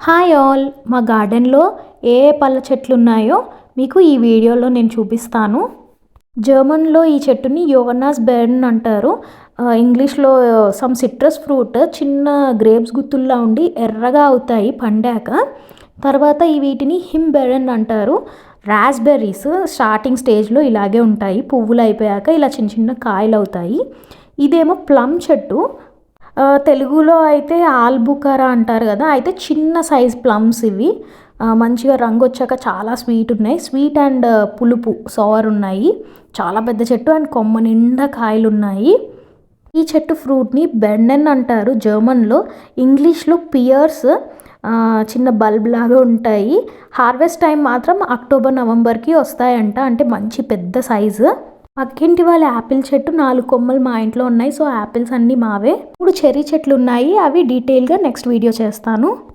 Hi all, మా గార్డెన్లో ఏ ఏ పళ్ళ చెట్లు ఉన్నాయో మీకు ఈ వీడియోలో నేను చూపిస్తాను. జర్మన్లో ఈ చెట్టుని యోవన్నాస్ బెర్న్ అంటారు. ఇంగ్లీష్లో సమ్ సిట్రస్ ఫ్రూట్, చిన్న గ్రేప్స్ గుత్తుల్లా ఉండి ఎర్రగా అవుతాయి పండాక. తర్వాత వీటిని హింబెరెన్ అంటారు. రాస్బెర్రీస్ స్టార్టింగ్ స్టేజ్లో ఇలాగే ఉంటాయి, పువ్వులు అయిపోయాక ఇలా చిన్న చిన్న కాయలు అవుతాయి. ఇదేమో ప్లమ్ చెట్టు. తెలుగులో అయితే ఆల్బుకారా అంటారు కదా, అయితే చిన్న సైజ్ ప్లమ్స్ ఇవి. మంచిగా రంగు వచ్చాక చాలా స్వీట్ ఉన్నాయి, స్వీట్ అండ్ పులుపు సోర్ ఉన్నాయి. చాలా పెద్ద చెట్టు అండ్ కొమ్మ నిండా కాయలు ఉన్నాయి. ఈ చెట్టు ఫ్రూట్ని బెండెన్ అంటారు జర్మన్లో. ఇంగ్లీష్లో పియర్స్. చిన్న బల్బ్ లాగా ఉంటాయి. హార్వెస్ట్ టైం మాత్రం అక్టోబర్ నవంబర్కి వస్తాయంట, అంటే మంచి పెద్ద సైజు. పక్కింటి వాళ్ళ యాపిల్ చెట్టు 4 కొమ్మలు మా ఇంట్లో ఉన్నాయి. సో యాపిల్స్ అన్నీ మావే. ఇప్పుడు చెర్రీ చెట్లు ఉన్నాయి, అవి డీటెయిల్గా నెక్స్ట్ వీడియో చేస్తాను.